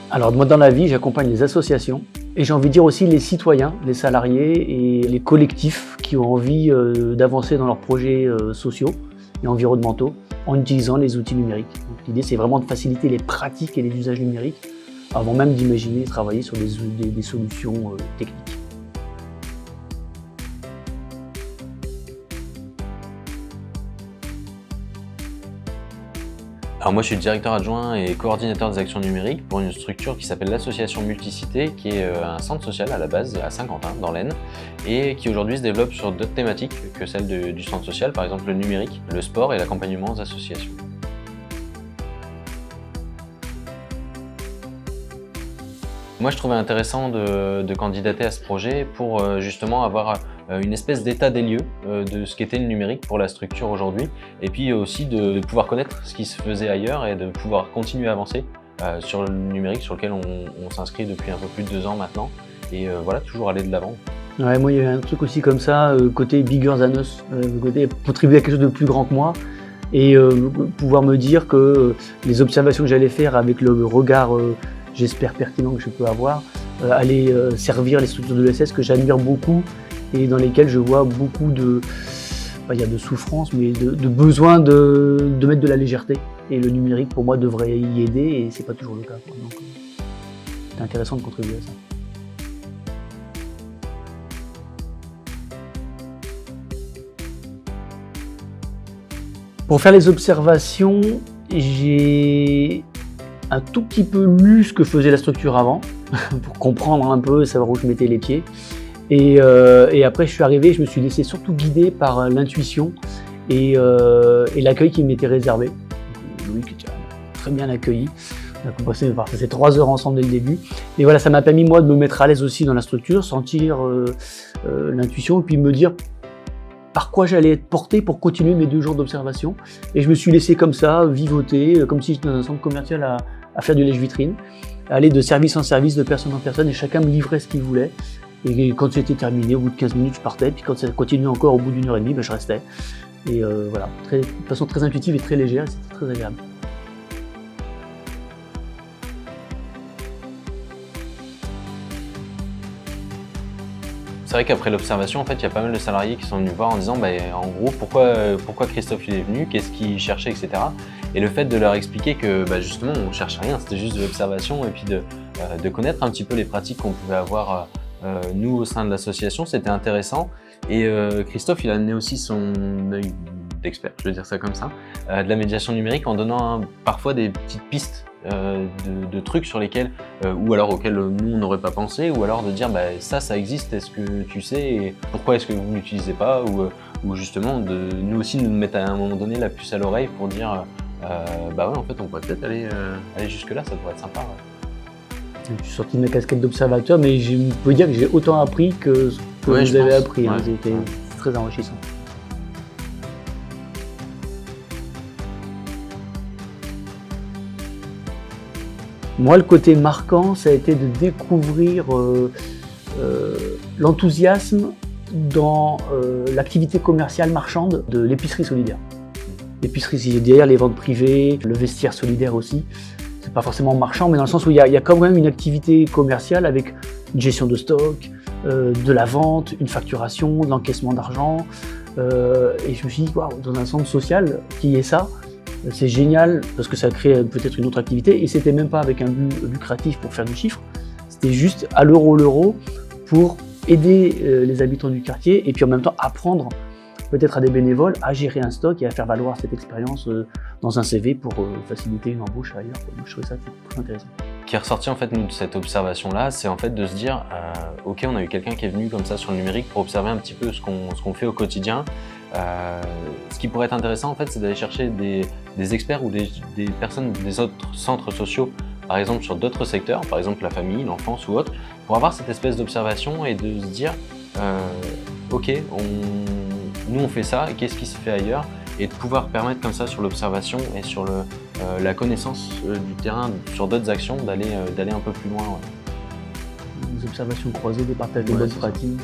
Alors moi dans la vie, j'accompagne les associations et j'ai envie de dire aussi les citoyens, les salariés et les collectifs qui ont envie d'avancer dans leurs projets sociaux et environnementaux en utilisant les outils numériques. L'idée c'est vraiment de faciliter les pratiques et les usages numériques avant même d'imaginer travailler sur des solutions techniques. Alors moi je suis directeur adjoint et coordinateur des actions numériques pour une structure qui s'appelle l'association Multicité, qui est un centre social à la base à Saint-Quentin, dans l'Aisne, et qui aujourd'hui se développe sur d'autres thématiques que celles du centre social, par exemple le numérique, le sport et l'accompagnement aux associations. Moi je trouvais intéressant de candidater à ce projet pour justement avoir une espèce d'état des lieux de ce qu'était le numérique pour la structure aujourd'hui, et puis aussi de pouvoir connaître ce qui se faisait ailleurs et de pouvoir continuer à avancer sur le numérique sur lequel on s'inscrit depuis un peu plus de 2 ans maintenant, et voilà, toujours aller de l'avant. Ouais, moi il y avait un truc aussi comme ça, côté bigger than us, côté contribuer à quelque chose de plus grand que moi et pouvoir me dire que les observations que j'allais faire avec le regard j'espère pertinent que je peux avoir, aller servir les structures de l'ESS que j'admire beaucoup et dans lesquelles je vois beaucoup de, il y a de souffrance, mais de besoin de mettre de la légèreté. Et le numérique, pour moi, devrait y aider et c'est pas toujours le cas. Donc, c'est intéressant de contribuer à ça. Pour faire les observations, j'ai un tout petit peu lu ce que faisait la structure avant, pour comprendre un peu, savoir où je mettais les pieds. Et après, je suis arrivé, je me suis laissé surtout guider par l'intuition et l'accueil qui m'était réservé. Louis, qui était très bien accueilli. On a passé 3 heures ensemble dès le début. Et voilà, ça m'a permis, moi, de me mettre à l'aise aussi dans la structure, sentir l'intuition et puis me dire par quoi j'allais être porté pour continuer mes 2 jours d'observation. Et je me suis laissé comme ça, vivoter, comme si j'étais dans un centre commercial à faire du lèche-vitrine, aller de service en service, de personne en personne, et chacun me livrait ce qu'il voulait. Et quand c'était terminé, au bout de 15 minutes, je partais, puis quand ça continuait encore au bout d'1 heure et demie, je restais. Et voilà, de façon très intuitive et très légère, et c'était très agréable. C'est vrai qu'après l'observation, en fait, il y a pas mal de salariés qui sont venus voir en disant en gros pourquoi Christophe il est venu, qu'est-ce qu'il cherchait, etc. Et le fait de leur expliquer que justement on ne cherchait rien, c'était juste de l'observation et puis de connaître un petit peu les pratiques qu'on pouvait avoir nous au sein de l'association, c'était intéressant. Et Christophe il a amené aussi son œil d'expert, je veux dire ça comme ça, de la médiation numérique en donnant parfois des petites pistes de trucs sur lesquels, ou alors auxquels nous on n'aurait pas pensé, ou alors de dire ça existe, est-ce que tu sais, et pourquoi est-ce que vous ne l'utilisez pas, ou justement de nous aussi nous mettre à un moment donné la puce à l'oreille pour dire ouais en fait on pourrait peut-être aller jusque là, ça pourrait être sympa. Ouais. Je suis sorti de ma casquette d'observateur, mais je peux dire que j'ai autant appris que ce que vous avez appris. Ouais. C'était très enrichissant. Moi, le côté marquant, ça a été de découvrir l'enthousiasme dans l'activité commerciale marchande de l'épicerie solidaire. L'épicerie solidaire, les ventes privées, le vestiaire solidaire aussi. C'est pas forcément marchand, mais dans le sens où il y a quand même une activité commerciale avec une gestion de stock, de la vente, une facturation, de l'encaissement d'argent. Et je me suis dit, waouh, dans un centre social qui est ça, c'est génial parce que ça crée peut-être une autre activité. Et c'était même pas avec un but lucratif pour faire du chiffre, c'était juste à l'euro pour aider les habitants du quartier et puis en même temps apprendre peut-être à des bénévoles à gérer un stock et à faire valoir cette expérience dans un CV pour faciliter une embauche ailleurs. Donc je trouvais ça très intéressant. Ce qui est ressorti en fait nous de cette observation-là, c'est en fait de se dire ok, on a eu quelqu'un qui est venu comme ça sur le numérique pour observer un petit peu ce qu'on fait au quotidien. Ce qui pourrait être intéressant en fait, c'est d'aller chercher des experts ou des personnes des autres centres sociaux, par exemple sur d'autres secteurs, par exemple la famille, l'enfance ou autre, pour avoir cette espèce d'observation et de se dire ok, nous on fait ça, qu'est-ce qui se fait ailleurs, et de pouvoir permettre comme ça sur l'observation et sur la connaissance du terrain, sur d'autres actions, d'aller un peu plus loin. Ouais. Des observations croisées, des partages de bonnes pratiques.